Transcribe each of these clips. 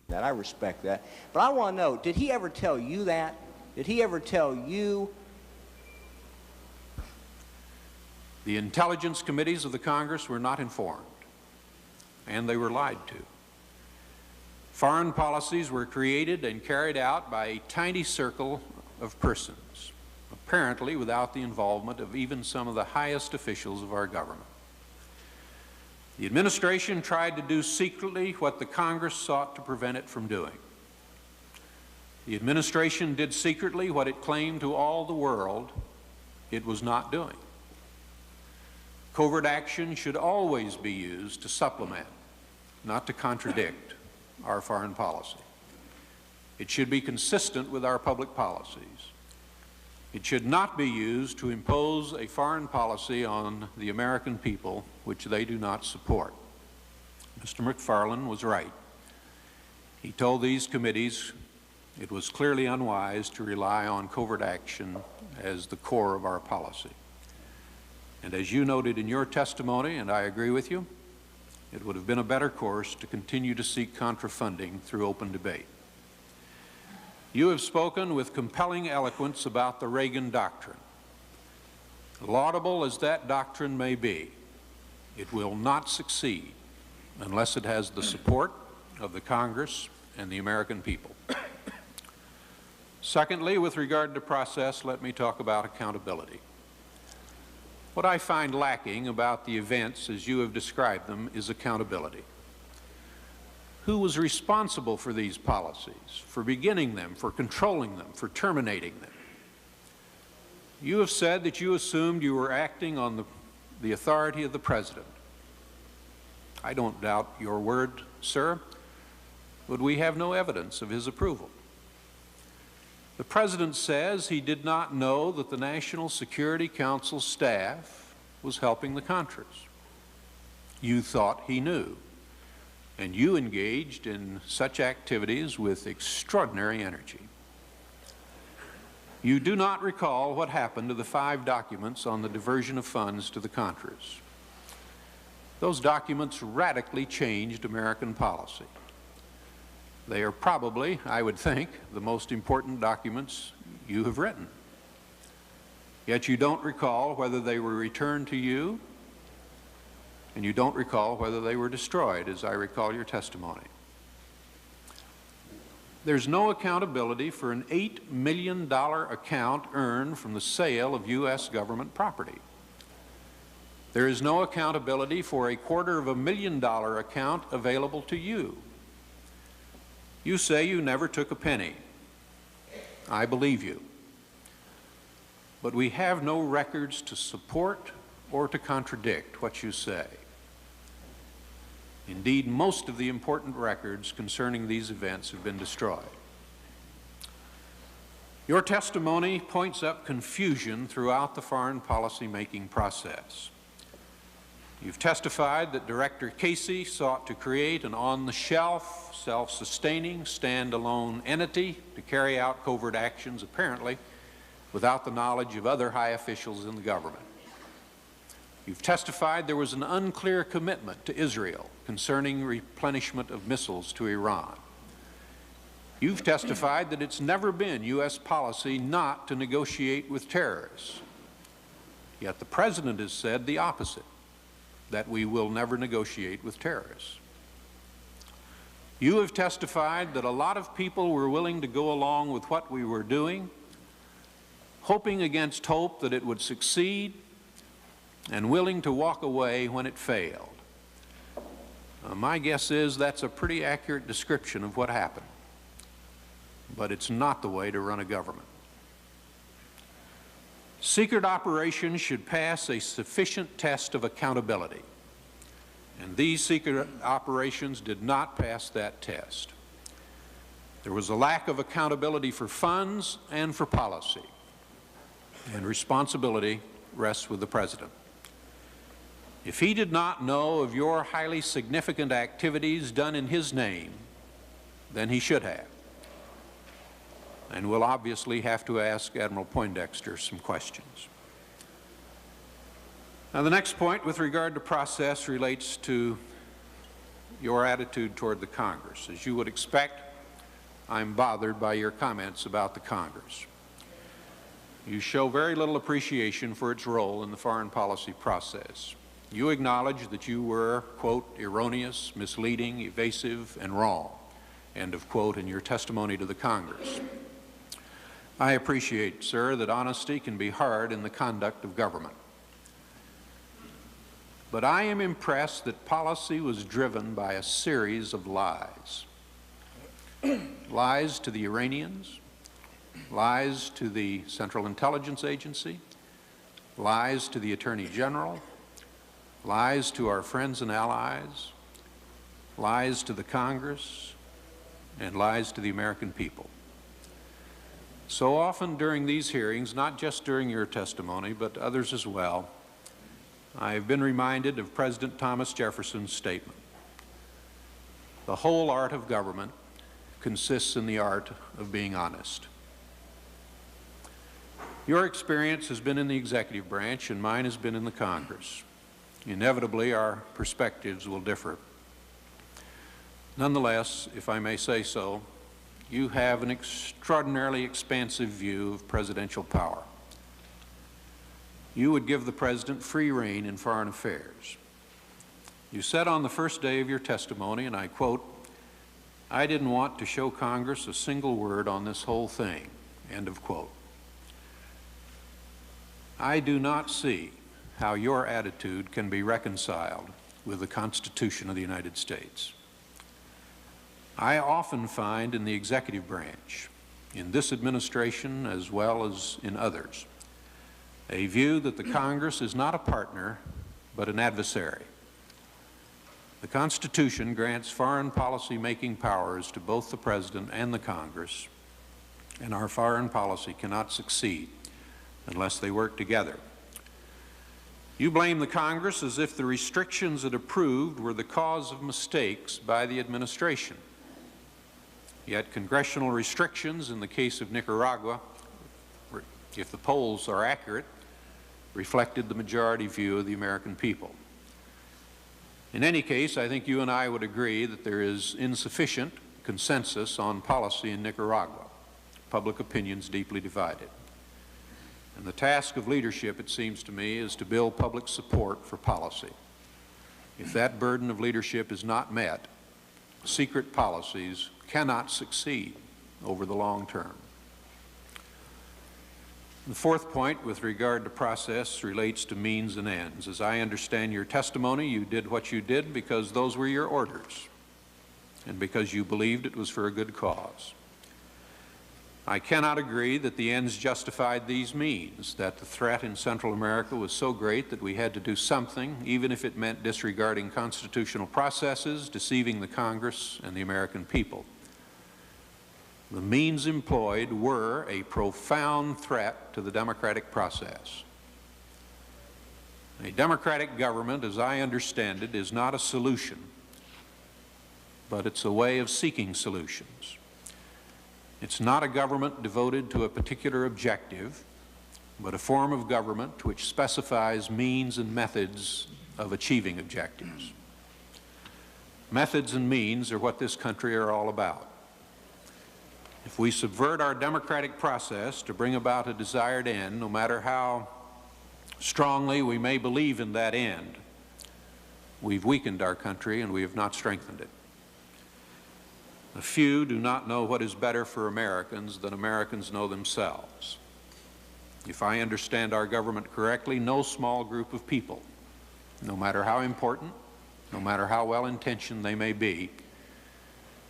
that. I respect that. But I want to know, did he ever tell you that? Did he ever tell you? The intelligence committees of the Congress were not informed, and they were lied to. Foreign policies were created and carried out by a tiny circle of persons, apparently without the involvement of even some of the highest officials of our government. The administration tried to do secretly what the Congress sought to prevent it from doing. The administration did secretly what it claimed to all the world it was not doing. Covert action should always be used to supplement, not to contradict, our foreign policy. It should be consistent with our public policies. It should not be used to impose a foreign policy on the American people which they do not support. Mr. McFarland was right. He told these committees it was clearly unwise to rely on covert action as the core of our policy. And as you noted in your testimony, and I agree with you, it would have been a better course to continue to seek Contra funding through open debate. You have spoken with compelling eloquence about the Reagan doctrine. Laudable as that doctrine may be, it will not succeed unless it has the support of the Congress and the American people. Secondly, with regard to process, let me talk about accountability. What I find lacking about the events as you have described them is accountability. Who was responsible for these policies, for beginning them, for controlling them, for terminating them? You have said that you assumed you were acting on the authority of the President. I don't doubt your word, sir, but we have no evidence of his approval. The President says he did not know that the National Security Council staff was helping the Contras. You thought he knew, and you engaged in such activities with extraordinary energy. You do not recall what happened to the 5 documents on the diversion of funds to the Contras. Those documents radically changed American policy. They are probably, I would think, the most important documents you have written. Yet you don't recall whether they were returned to you, and you don't recall whether they were destroyed, as I recall your testimony. There's no accountability for an $8 million account earned from the sale of U.S. government property. There is no accountability for a $250,000 account available to you. You say you never took a penny. I believe you. But we have no records to support or to contradict what you say. Indeed, most of the important records concerning these events have been destroyed. Your testimony points up confusion throughout the foreign policy making process. You've testified that Director Casey sought to create an on-the-shelf, self-sustaining, stand-alone entity to carry out covert actions, apparently without the knowledge of other high officials in the government. You've testified there was an unclear commitment to Israel concerning replenishment of missiles to Iran. You've testified that it's never been U.S. policy not to negotiate with terrorists. Yet the President has said the opposite, that we will never negotiate with terrorists. You have testified that a lot of people were willing to go along with what we were doing, hoping against hope that it would succeed, and willing to walk away when it failed. My guess is that's a pretty accurate description of what happened, but it's not the way to run a government. Secret operations should pass a sufficient test of accountability, and these secret operations did not pass that test. There was a lack of accountability for funds and for policy, and responsibility rests with the President. If he did not know of your highly significant activities done in his name, then he should have. And we'll obviously have to ask Admiral Poindexter some questions. Now, the next point with regard to process relates to your attitude toward the Congress. As you would expect, I'm bothered by your comments about the Congress. You show very little appreciation for its role in the foreign policy process. You acknowledge that you were, quote, erroneous, misleading, evasive, and wrong, end of quote, in your testimony to the Congress. I appreciate, sir, that honesty can be hard in the conduct of government. But I am impressed that policy was driven by a series of lies. Lies to the Iranians, lies to the Central Intelligence Agency, lies to the Attorney General, lies to our friends and allies, lies to the Congress, and lies to the American people. So often during these hearings, not just during your testimony, but others as well, I've been reminded of President Thomas Jefferson's statement. The whole art of government consists in the art of being honest. Your experience has been in the executive branch, and mine has been in the Congress. Inevitably, our perspectives will differ. Nonetheless, if I may say so, you have an extraordinarily expansive view of presidential power. You would give the President free rein in foreign affairs. You said on the first day of your testimony, and I quote, "I didn't want to show Congress a single word on this whole thing," end of quote. I do not see how your attitude can be reconciled with the Constitution of the United States. I often find in the executive branch, in this administration as well as in others, a view that the Congress is not a partner, but an adversary. The Constitution grants foreign policy making powers to both the President and the Congress, and our foreign policy cannot succeed unless they work together. You blame the Congress as if the restrictions it approved were the cause of mistakes by the administration. Yet congressional restrictions in the case of Nicaragua, if the polls are accurate, reflected the majority view of the American people. In any case, I think you and I would agree that there is insufficient consensus on policy in Nicaragua. Public opinion's deeply divided. And the task of leadership, it seems to me, is to build public support for policy. If that burden of leadership is not met, secret policies cannot succeed over the long term. The fourth point with regard to process relates to means and ends. As I understand your testimony, you did what you did because those were your orders and because you believed it was for a good cause. I cannot agree that the ends justified these means, that the threat in Central America was so great that we had to do something, even if it meant disregarding constitutional processes, deceiving the Congress and the American people. The means employed were a profound threat to the democratic process. A democratic government, as I understand it, is not a solution, but it's a way of seeking solutions. It's not a government devoted to a particular objective, but a form of government which specifies means and methods of achieving objectives. Methods and means are what this country are all about. If we subvert our democratic process to bring about a desired end, no matter how strongly we may believe in that end, we've weakened our country and we have not strengthened it. A few do not know what is better for Americans than Americans know themselves. If I understand our government correctly, no small group of people, no matter how important, no matter how well-intentioned they may be,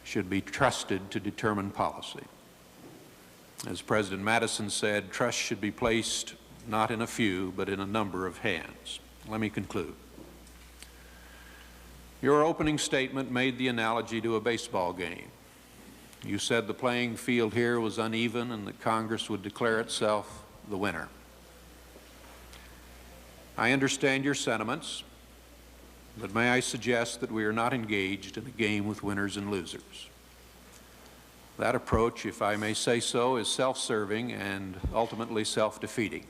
should be trusted to determine policy. As President Madison said, trust should be placed not in a few, but in a number of hands. Let me conclude. Your opening statement made the analogy to a baseball game. You said the playing field here was uneven and that Congress would declare itself the winner. I understand your sentiments, but may I suggest that we are not engaged in a game with winners and losers. That approach, if I may say so, is self-serving and ultimately self-defeating.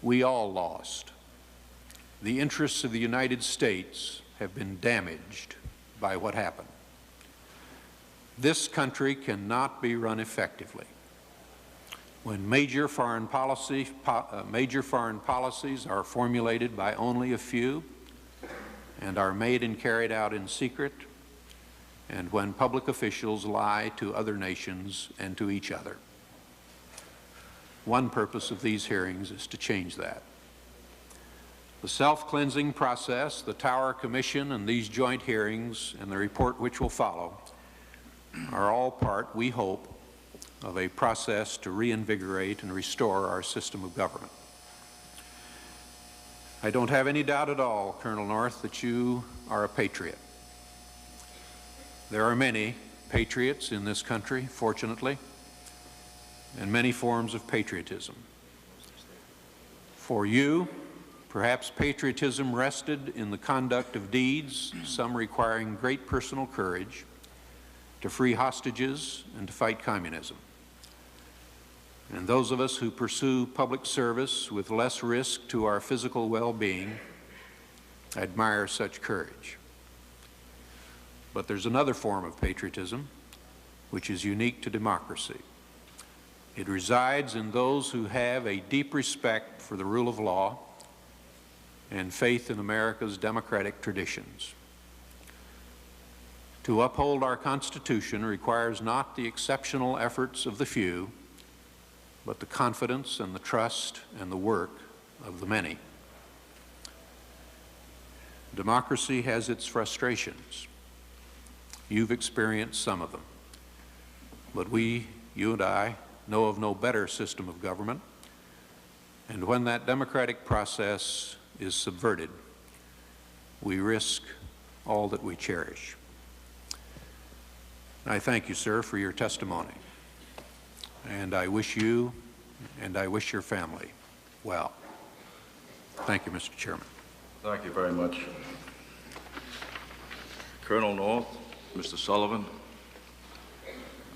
We all lost. The interests of the United States have been damaged by what happened. This country cannot be run effectively when major foreign policies are formulated by only a few and are made and carried out in secret, and when public officials lie to other nations and to each other. One purpose of these hearings is to change that. The self-cleansing process, the Tower Commission, and these joint hearings, and the report which will follow, are all part, we hope, of a process to reinvigorate and restore our system of government. I don't have any doubt at all, Colonel North, that you are a patriot. There are many patriots in this country, fortunately, and many forms of patriotism. For you, perhaps patriotism rested in the conduct of deeds, some requiring great personal courage, to free hostages and to fight communism. And those of us who pursue public service with less risk to our physical well-being admire such courage. But there's another form of patriotism which is unique to democracy. It resides in those who have a deep respect for the rule of law and faith in America's democratic traditions. To uphold our Constitution requires not the exceptional efforts of the few, but the confidence and the trust and the work of the many. Democracy has its frustrations. You've experienced some of them. But we, you and I, know of no better system of government. And when that democratic process is subverted, we risk all that we cherish. I thank you, sir, for your testimony. And I wish you and I wish your family well. Thank you, Mr. Chairman. Thank you very much. Colonel North, Mr. Sullivan,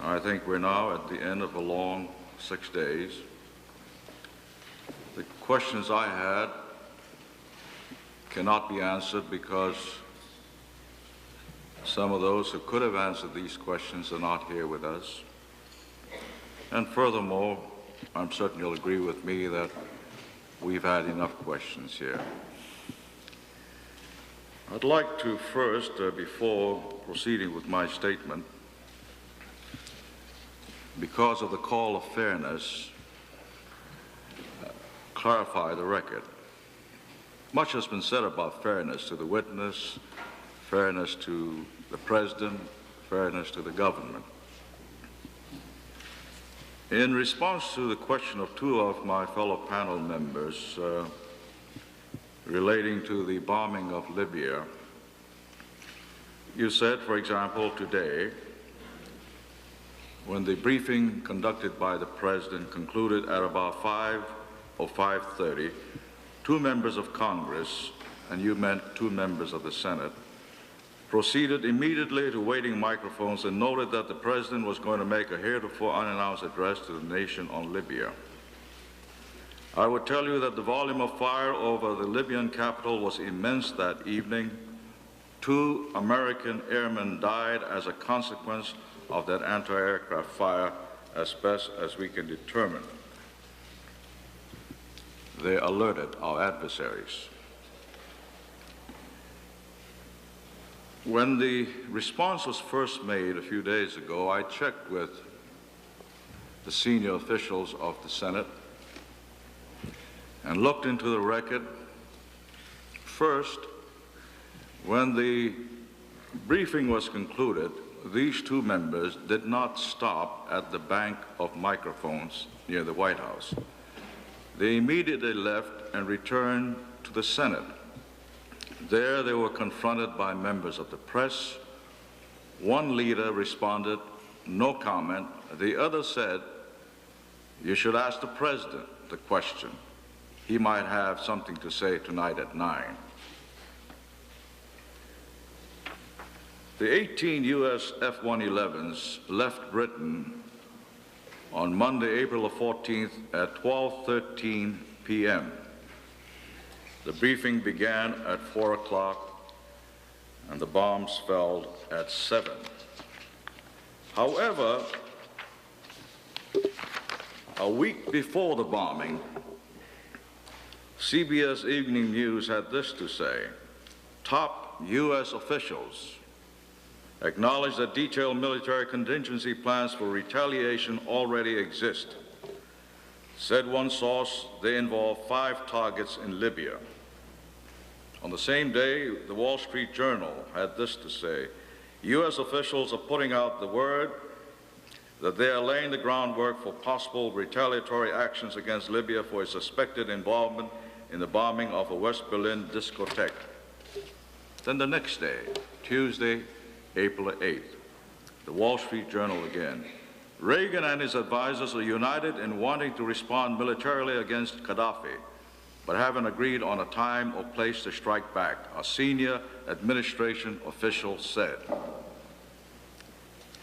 I think we're now at the end of a long 6 days. The questions I had cannot be answered because some of those who could have answered these questions are not here with us. And furthermore, I'm certain you'll agree with me that we've had enough questions here. I'd like to first, before proceeding with my statement, because of the call of fairness, clarify the record. Much has been said about fairness to the witness, fairness to the President, fairness to the government. In response to the question of two of my fellow panel members relating to the bombing of Libya, you said, for example, today, when the briefing conducted by the President concluded at about 5 or 5:30, two members of Congress, and you meant two members of the Senate, proceeded immediately to waiting microphones and noted that the President was going to make a heretofore unannounced address to the nation on Libya. I would tell you that the volume of fire over the Libyan capital was immense that evening. 2 American airmen died as a consequence of that anti-aircraft fire, as best as we can determine. They alerted our adversaries. When the response was first made a few days ago, I checked with the senior officials of the Senate and looked into the record. First, when the briefing was concluded, these two members did not stop at the bank of microphones near the White House. They immediately left and returned to the Senate. There they were confronted by members of the press. One leader responded, "No comment." The other said, "You should ask the President the question. He might have something to say tonight at 9. The 18 U.S. F-111s left Britain on Monday, April the 14th at 12:13 p.m. The briefing began at 4 o'clock, and the bombs fell at 7. However, a week before the bombing, CBS Evening News had this to say: top U.S. officials acknowledge that detailed military contingency plans for retaliation already exist. Said one source, they involve 5 targets in Libya. On the same day, the Wall Street Journal had this to say: U.S. officials are putting out the word that they are laying the groundwork for possible retaliatory actions against Libya for its suspected involvement in the bombing of a West Berlin discotheque. Then the next day, Tuesday, April 8th, the Wall Street Journal again: Reagan and his advisors are united in wanting to respond militarily against Gaddafi, but haven't agreed on a time or place to strike back, a senior administration official said.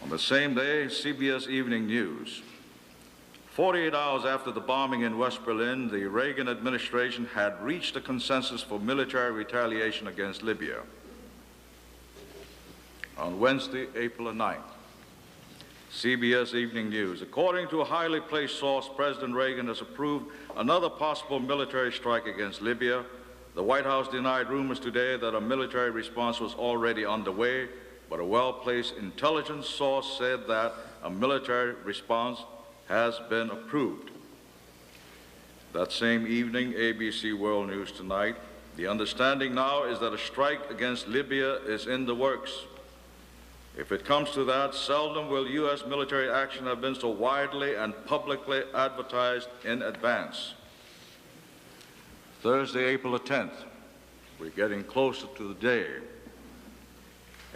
On the same day, CBS Evening News: 48 hours after the bombing in West Berlin, the Reagan administration had reached a consensus for military retaliation against Libya. On Wednesday, April 9th, CBS Evening News: according to a highly placed source, President Reagan has approved another possible military strike against Libya. The White House denied rumors today that a military response was already underway, but a well-placed intelligence source said that a military response has been approved. That same evening, ABC World News Tonight: the understanding now is that a strike against Libya is in the works. If it comes to that, seldom will U.S. military action have been so widely and publicly advertised in advance. Thursday, April 10th, we're getting closer to the day.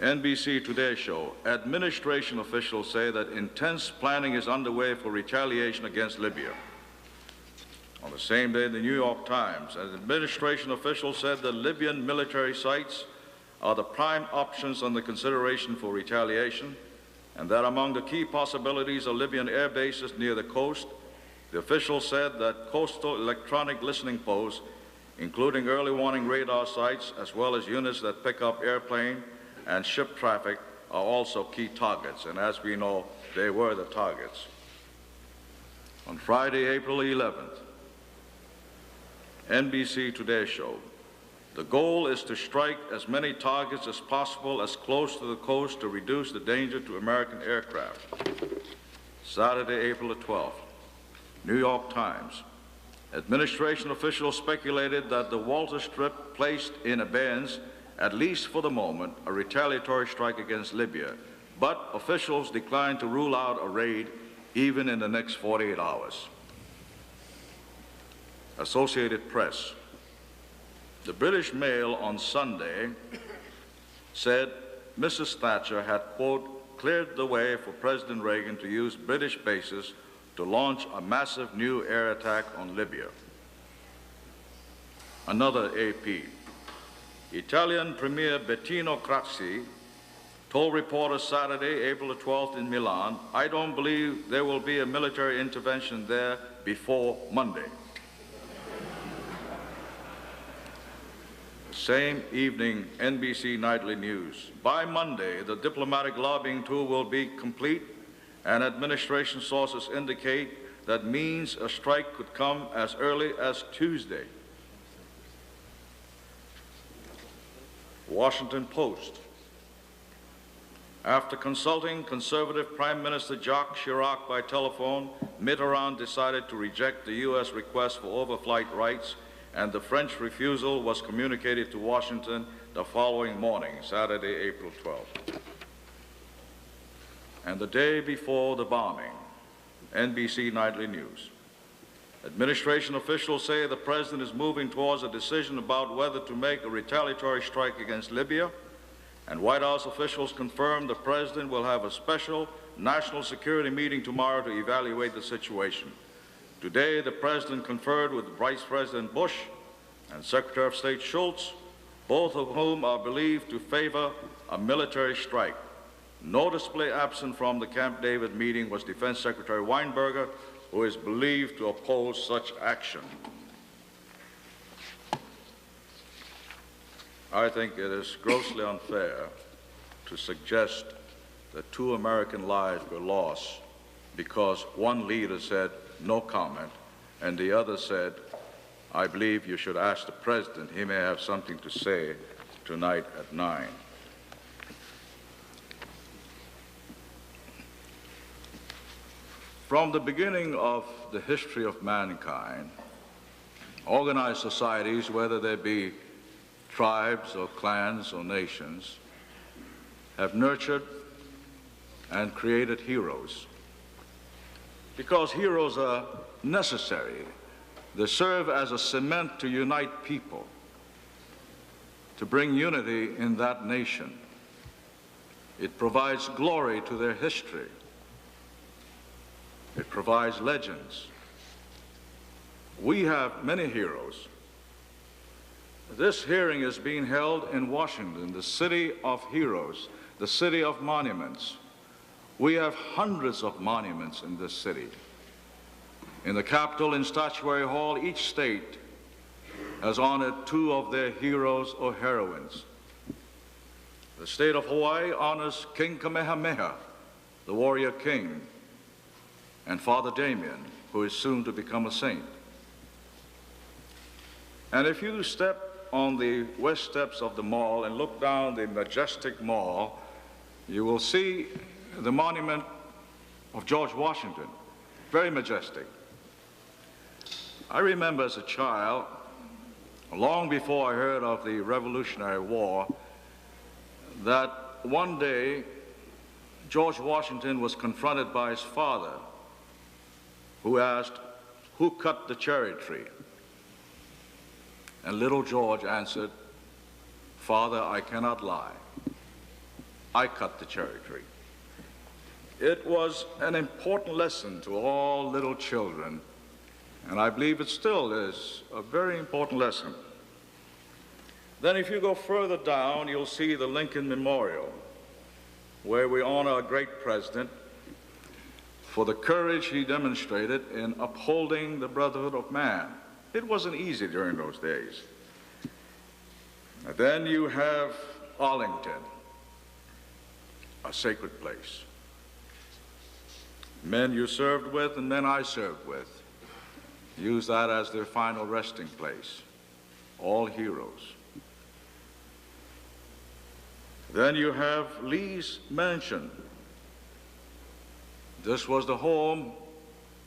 NBC Today show: administration officials say that intense planning is underway for retaliation against Libya. On the same day, the New York Times: an administration official said the Libyan military sites are the prime options under consideration for retaliation, and that among the key possibilities are Libyan air bases near the coast. The official said that coastal electronic listening posts, including early warning radar sites, as well as units that pick up airplane and ship traffic, are also key targets, and as we know, they were the targets. On Friday, April 11th, NBC Today showed the goal is to strike as many targets as possible as close to the coast to reduce the danger to American aircraft. Saturday, April 12th, New York Times: administration officials speculated that the Walter Strip placed in abeyance, at least for the moment, a retaliatory strike against Libya, but officials declined to rule out a raid even in the next 48 hours. Associated Press: the British Mail on Sunday said Mrs. Thatcher had, quote, cleared the way for President Reagan to use British bases to launch a massive new air attack on Libya. Another AP: Italian Premier Bettino Craxi told reporters Saturday, April 12th in Milan, I don't believe there will be a military intervention there before Monday. Same evening, NBC Nightly News: by Monday, the diplomatic lobbying tool will be complete, and administration sources indicate that means a strike could come as early as Tuesday. Washington Post: after consulting conservative Prime Minister Jacques Chirac by telephone, Mitterrand decided to reject the U.S. request for overflight rights, and the French refusal was communicated to Washington the following morning, Saturday, April 12th. And the day before the bombing, NBC Nightly News: administration officials say the president is moving towards a decision about whether to make a retaliatory strike against Libya, and White House officials confirm the president will have a special national security meeting tomorrow to evaluate the situation. Today, the president conferred with Vice President Bush and Secretary of State Schultz, both of whom are believed to favor a military strike. Noticeably absent from the Camp David meeting was Defense Secretary Weinberger, who is believed to oppose such action. I think it is grossly unfair to suggest that 2 American lives were lost because one leader said no comment and the other said, I believe you should ask the president. He may have something to say tonight at 9. From the beginning of the history of mankind, organized societies, whether they be tribes or clans or nations, have nurtured and created heroes. Because heroes are necessary. They serve as a cement to unite people, to bring unity in that nation. It provides glory to their history. It provides legends. We have many heroes. This hearing is being held in Washington, the city of heroes, the city of monuments. We have hundreds of monuments in this city. In the Capitol, in Statuary Hall, each state has honored 2 of their heroes or heroines. The state of Hawaii honors King Kamehameha, the warrior king, and Father Damien, who is soon to become a saint. And if you step on the west steps of the mall and look down the majestic mall, you will see the monument of George Washington, very majestic. I remember as a child, long before I heard of the Revolutionary War, that one day George Washington was confronted by his father, who asked, "Who cut the cherry tree?" And little George answered, "Father, I cannot lie. I cut the cherry tree." It was an important lesson to all little children, and I believe it still is a very important lesson. Then if you go further down, you'll see the Lincoln Memorial, where we honor a great president for the courage he demonstrated in upholding the brotherhood of man. It wasn't easy during those days. And then you have Arlington, a sacred place. Men you served with and men I served with use that as their final resting place. All heroes. Then you have Lee's Mansion. This was the home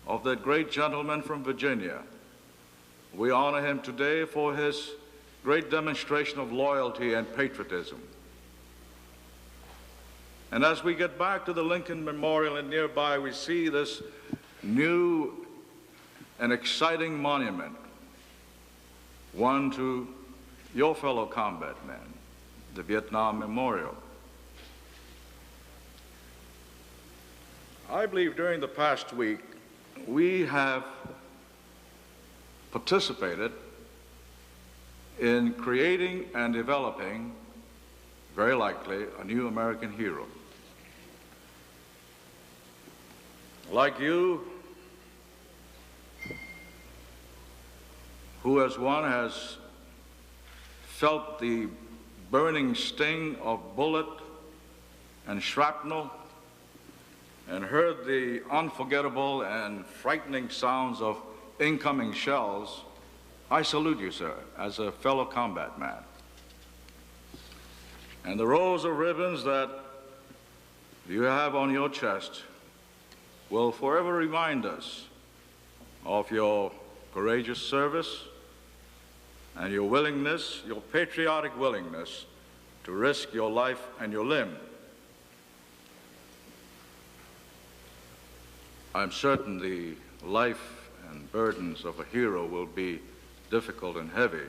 of that great gentleman from Virginia. We honor him today for his great demonstration of loyalty and patriotism. And as we get back to the Lincoln Memorial and nearby, we see this new and exciting monument, one to your fellow combat men, the Vietnam Memorial. I believe during the past week, we have participated in creating and developing, very likely, a new American hero. Like you, who as one has felt the burning sting of bullet and shrapnel and heard the unforgettable and frightening sounds of incoming shells, I salute you, sir, as a fellow combat man. And the rows of ribbons that you have on your chest will forever remind us of your courageous service and your willingness, your patriotic willingness to risk your life and your limb. I'm certain the life and burdens of a hero will be difficult and heavy.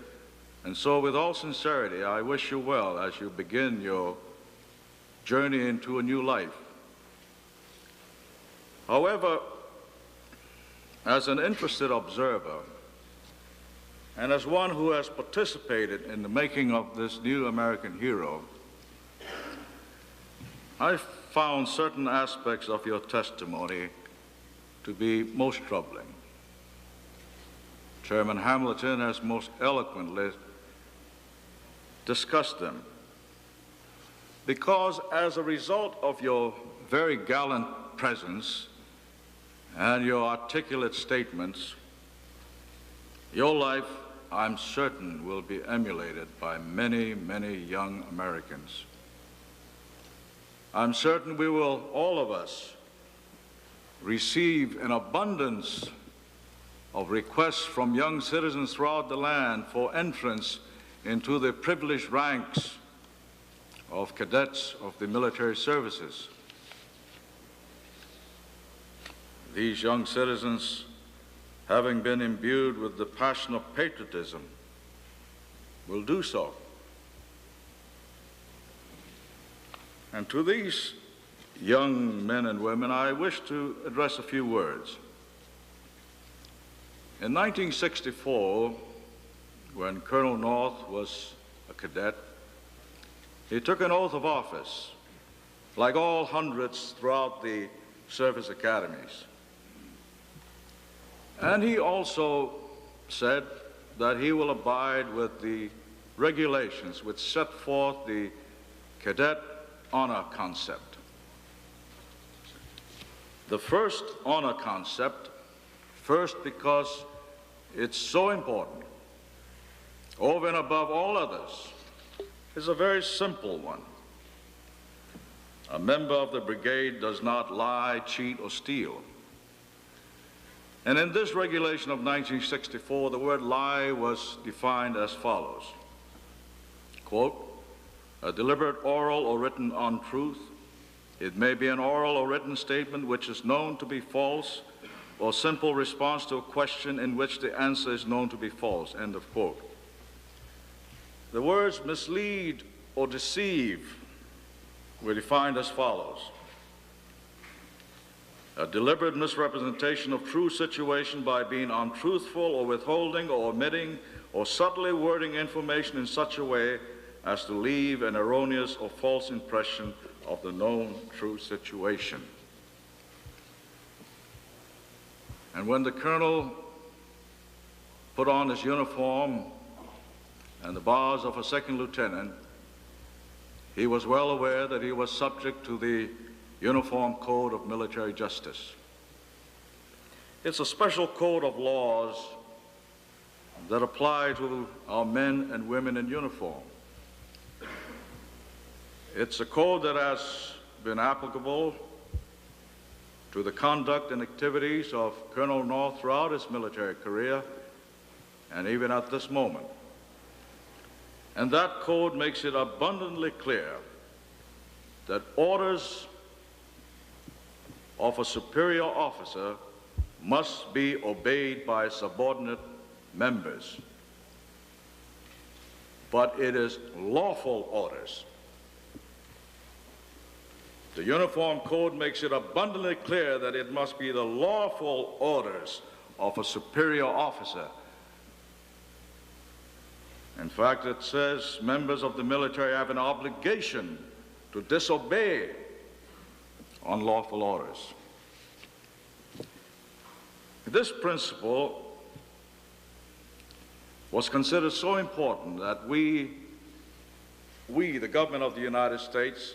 And so with all sincerity, I wish you well as you begin your journey into a new life. However, as an interested observer, and as one who has participated in the making of this new American hero, I found certain aspects of your testimony to be most troubling. Chairman Hamilton has most eloquently discuss them. Because as a result of your very gallant presence and your articulate statements, your life, I'm certain, will be emulated by many, many young Americans. I'm certain we will, all of us, receive an abundance of requests from young citizens throughout the land for entrance into the privileged ranks of cadets of the military services. These young citizens, having been imbued with the passion of patriotism, will do so. And to these young men and women, I wish to address a few words. In 1964, when Colonel North was a cadet, he took an oath of office, like all hundreds throughout the service academies. And he also said that he will abide with the regulations which set forth the cadet honor concept. The first honor concept, first because it's so important, over and above all others, is a very simple one. A member of the brigade does not lie, cheat, or steal. And in this regulation of 1964, the word lie was defined as follows. Quote, a deliberate oral or written untruth. It may be an oral or written statement which is known to be false, or simple response to a question in which the answer is known to be false, end of quote. The words mislead or deceive were defined as follows. A deliberate misrepresentation of true situation by being untruthful or withholding or omitting or subtly wording information in such a way as to leave an erroneous or false impression of the known true situation. And when the colonel put on his uniform and the bars of a second lieutenant, he was well aware that he was subject to the Uniform Code of Military Justice. It's a special code of laws that apply to our men and women in uniform. It's a code that has been applicable to the conduct and activities of Colonel North throughout his military career and even at this moment. And that code makes it abundantly clear that orders of a superior officer must be obeyed by subordinate members. But it is lawful orders. The Uniform Code makes it abundantly clear that it must be the lawful orders of a superior officer. In fact, it says members of the military have an obligation to disobey unlawful orders. This principle was considered so important that we, the government of the United States,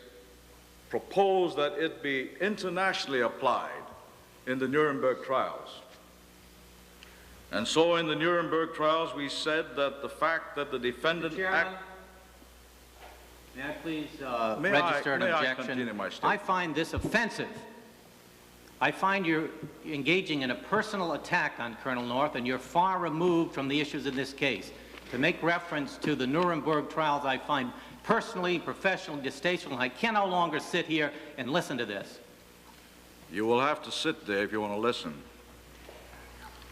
proposed that it be internationally applied in the Nuremberg trials. And so in the Nuremberg trials, we said that the fact that the defendant May I please register an objection? I find this offensive. I find you're engaging in a personal attack on Colonel North, and you're far removed from the issues in this case. To make reference to the Nuremberg trials, I find personally, professionally distasteful. I can no longer sit here and listen to this. You will have to sit there if you want to listen.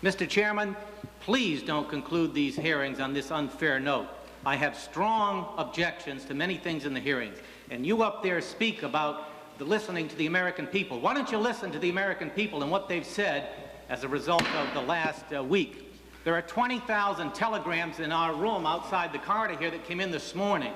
Mr. Chairman, please don't conclude these hearings on this unfair note. I have strong objections to many things in the hearings, and you up there speak about the listening to the American people. Why don't you listen to the American people and what they've said as a result of the last week? There are 20,000 telegrams in our room outside the corridor here that came in this morning.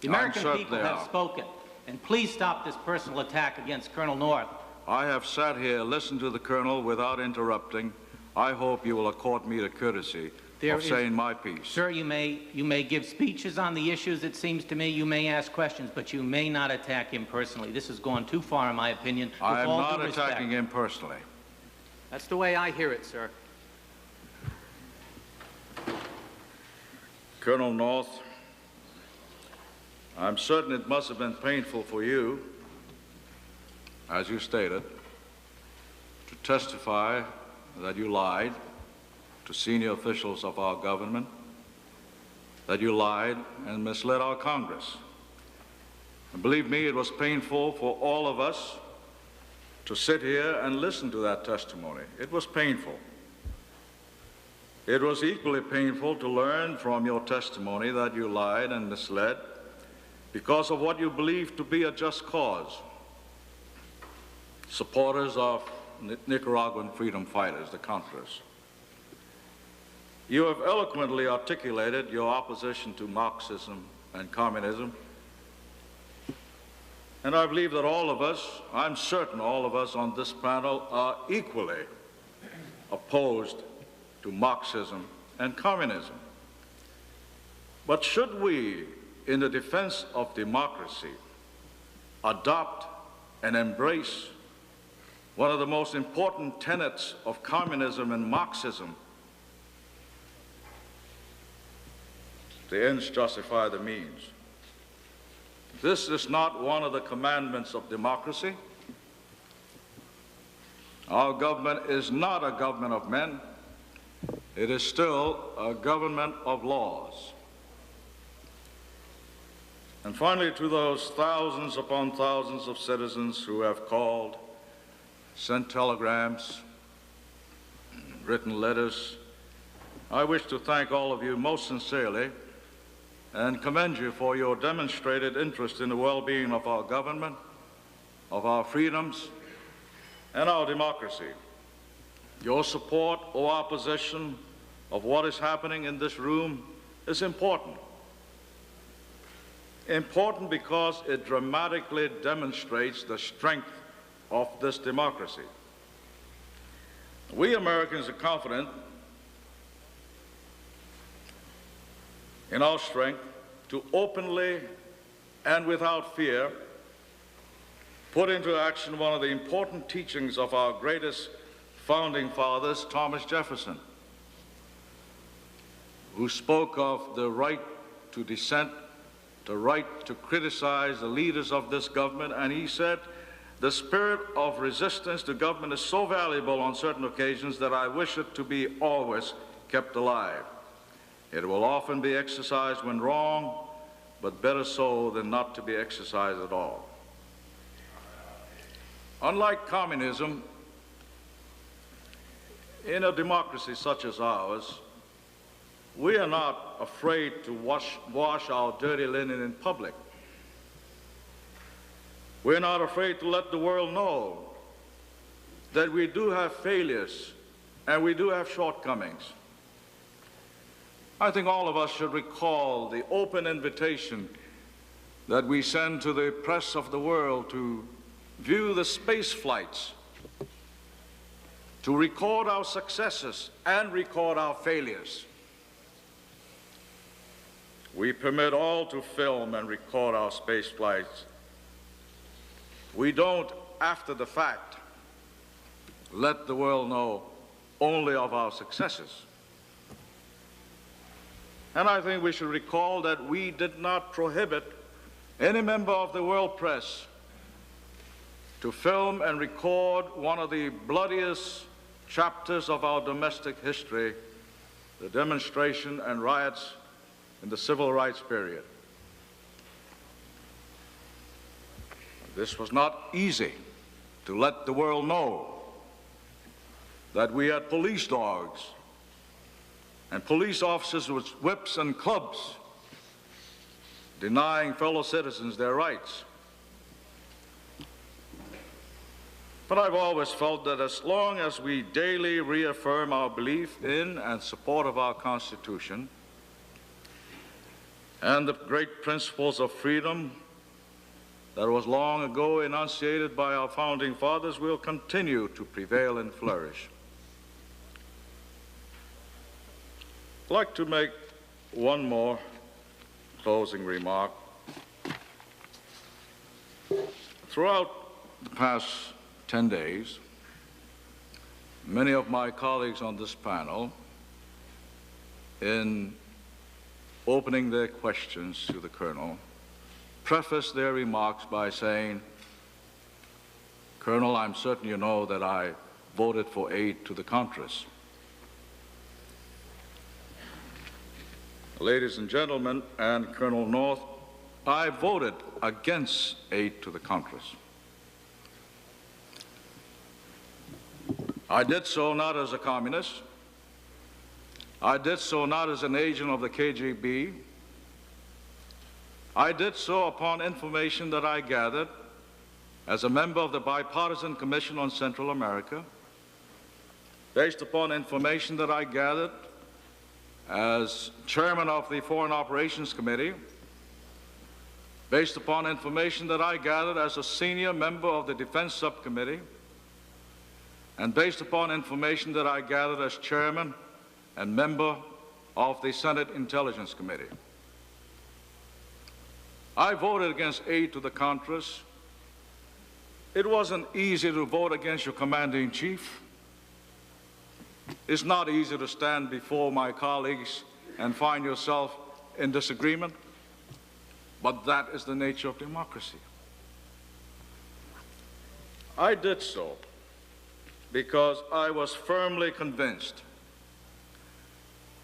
The American people have spoken, and please stop this personal attack against Colonel North. I have sat here, listened to the Colonel without interrupting. I hope you will accord me the courtesy of saying my piece. Sir, you may give speeches on the issues, it seems to me. You may ask questions, but you may not attack him personally. This has gone too far, in my opinion. I am not attacking him personally. That's the way I hear it, sir. Colonel North, I'm certain it must have been painful for you, as you stated, to testify that you lied to senior officials of our government, that you lied and misled our Congress. And believe me, it was painful for all of us to sit here and listen to that testimony. It was painful. It was equally painful to learn from your testimony that you lied and misled because of what you believed to be a just cause. Supporters of Nicaraguan freedom fighters, the Contras. You have eloquently articulated your opposition to Marxism and communism. And I believe that all of us, I'm certain all of us on this panel, are equally opposed to Marxism and communism. But should we, in the defense of democracy, adopt and embrace one of the most important tenets of communism and Marxism? The ends justify the means. This is not one of the commandments of democracy. Our government is not a government of men. It is still a government of laws. And finally, to those thousands upon thousands of citizens who have called, sent telegrams, written letters, I wish to thank all of you most sincerely and commend you for your demonstrated interest in the well-being of our government, of our freedoms, and our democracy. Your support or opposition of what is happening in this room is important. Important because it dramatically demonstrates the strength of this democracy. We Americans are confident in our strength to openly and without fear put into action one of the important teachings of our greatest founding fathers, Thomas Jefferson, who spoke of the right to dissent, the right to criticize the leaders of this government, and he said, "The spirit of resistance to government is so valuable on certain occasions that I wish it to be always kept alive. It will often be exercised when wrong, but better so than not to be exercised at all." Unlike communism, in a democracy such as ours, we are not afraid to wash our dirty linen in public. We're not afraid to let the world know that we do have failures and we do have shortcomings. I think all of us should recall the open invitation that we send to the press of the world to view the space flights, to record our successes and record our failures. We permit all to film and record our space flights. We don't, after the fact, let the world know only of our successes. And I think we should recall that we did not prohibit any member of the world press to film and record one of the bloodiest chapters of our domestic history, the demonstration and riots in the civil rights period. This was not easy to let the world know that we had police dogs and police officers with whips and clubs denying fellow citizens their rights. But I've always felt that as long as we daily reaffirm our belief in and support of our Constitution and the great principles of freedom that was long ago enunciated by our founding fathers, will continue to prevail and flourish. I'd like to make one more closing remark. Throughout the past 10 days, many of my colleagues on this panel, in opening their questions to the Colonel, prefaced their remarks by saying, "Colonel, I'm certain you know that I voted for aid to the Contras." Ladies and gentlemen, and Colonel North, I voted against aid to the Contras. I did so not as a communist. I did so not as an agent of the KGB. I did so upon information that I gathered as a member of the Bipartisan Commission on Central America, based upon information that I gathered as chairman of the Foreign Operations Committee, based upon information that I gathered as a senior member of the Defense Subcommittee, and based upon information that I gathered as chairman and member of the Senate Intelligence Committee. I voted against aid to the Contras. It wasn't easy to vote against your commander-in-chief. It's not easy to stand before my colleagues and find yourself in disagreement, but that is the nature of democracy. I did so because I was firmly convinced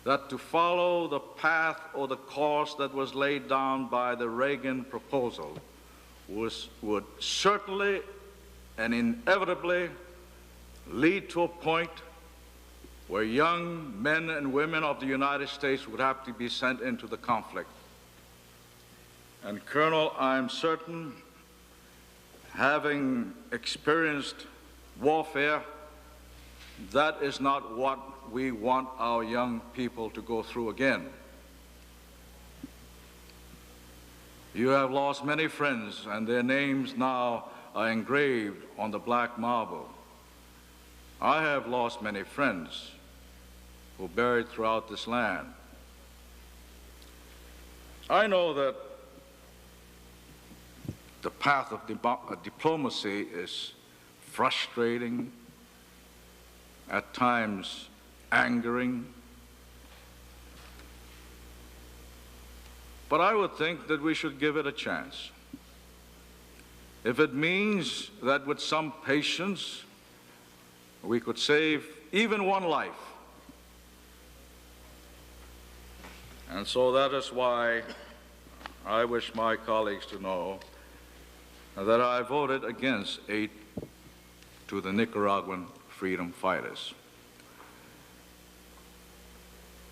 that to follow the path or the course that was laid down by the Reagan proposal would certainly and inevitably lead to a point where young men and women of the United States would have to be sent into the conflict. And Colonel, I'm certain, having experienced warfare, that is not what we want our young people to go through again. You have lost many friends, and their names now are engraved on the black marble. I have lost many friends who are buried throughout this land. I know that the path of diplomacy is frustrating, at times angering, but I would think that we should give it a chance. If it means that with some patience we could save even one life. And so that is why I wish my colleagues to know that I voted against aid to the Nicaraguan freedom fighters.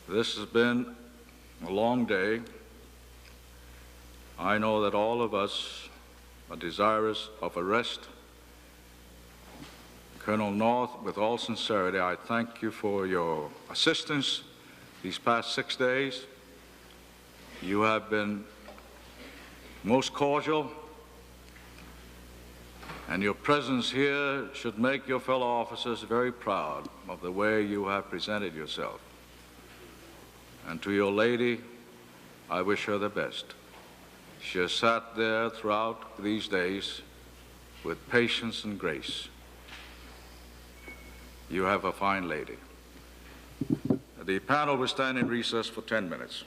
This has been a long day. I know that all of us are desirous of a rest. Colonel North, with all sincerity, I thank you for your assistance these past 6 days. You have been most cordial, and your presence here should make your fellow officers very proud of the way you have presented yourself. And to your lady, I wish her the best. She has sat there throughout these days with patience and grace. You have a fine lady. The panel will stand in recess for 10 minutes.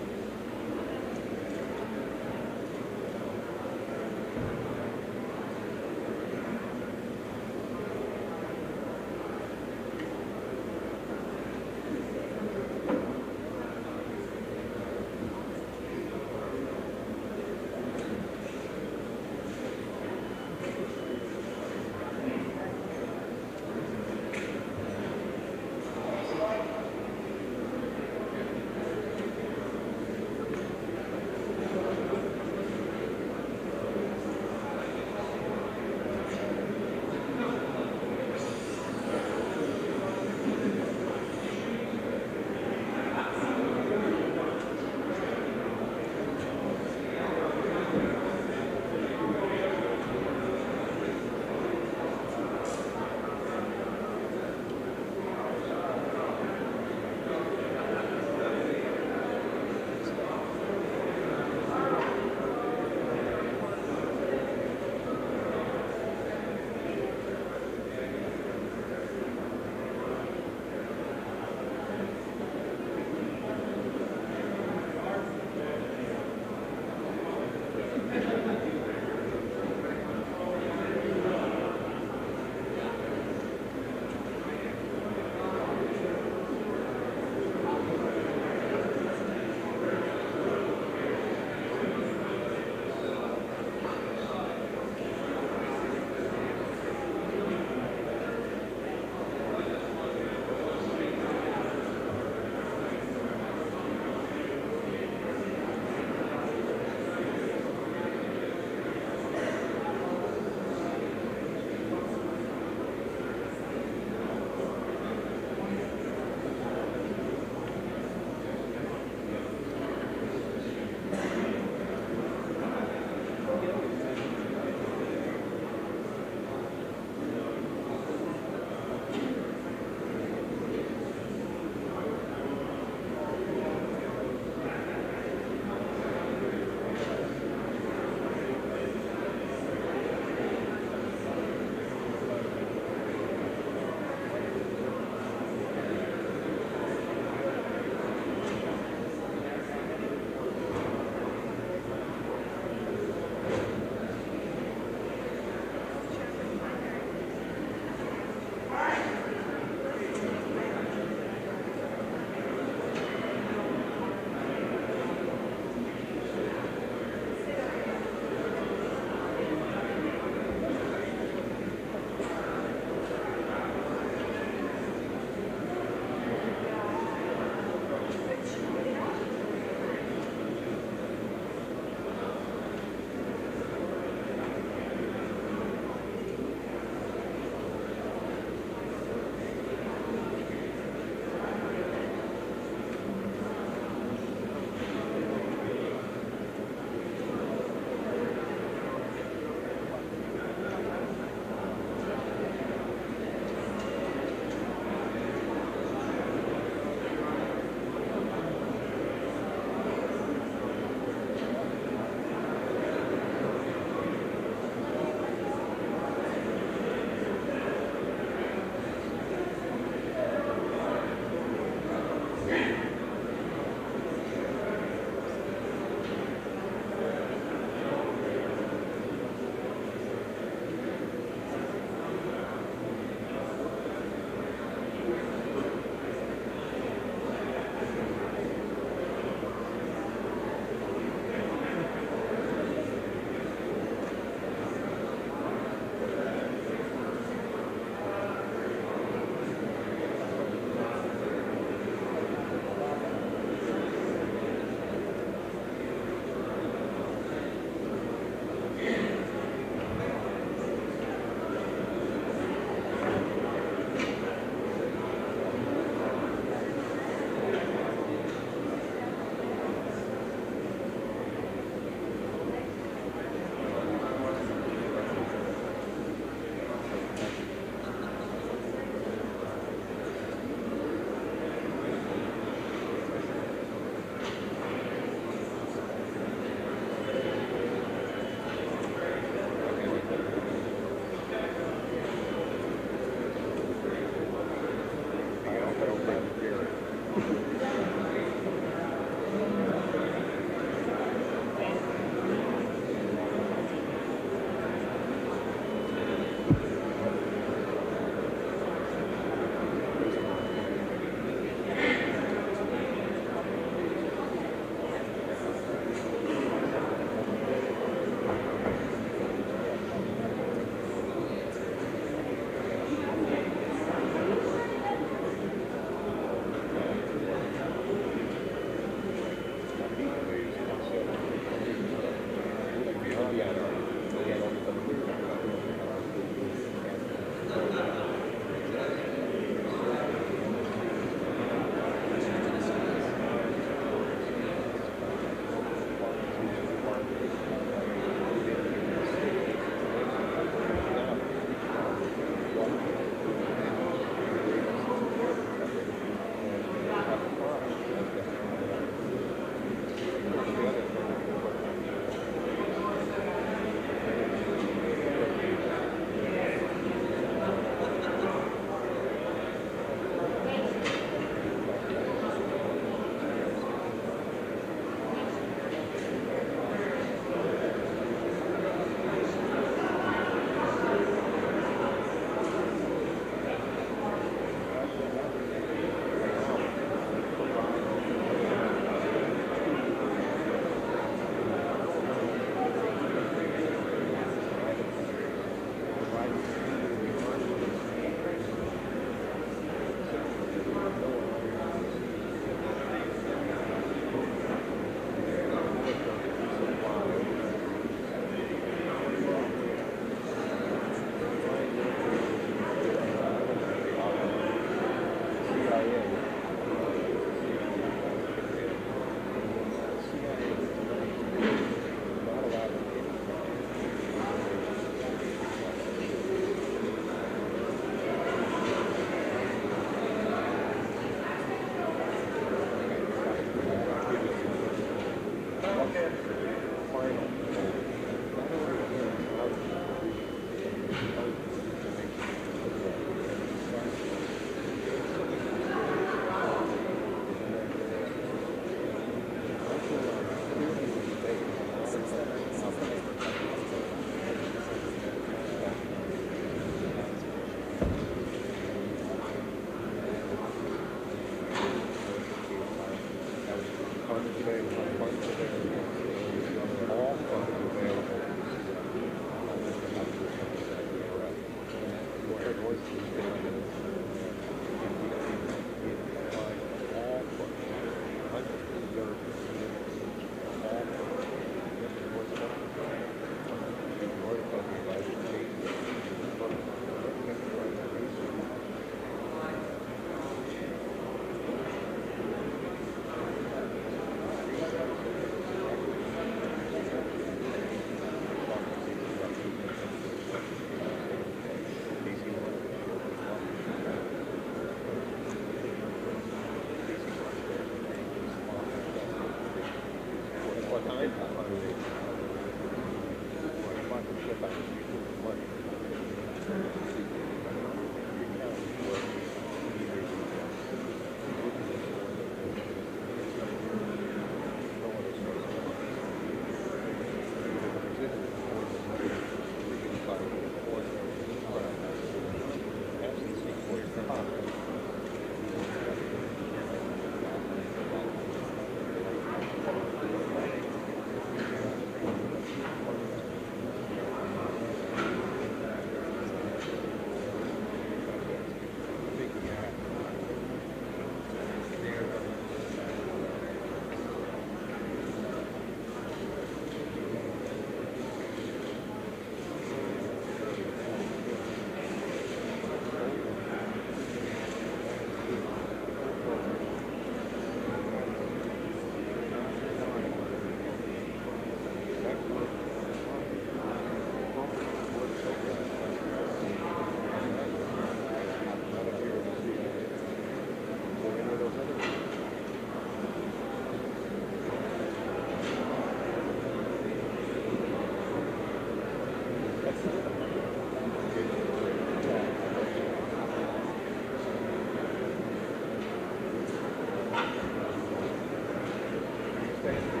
Thank you.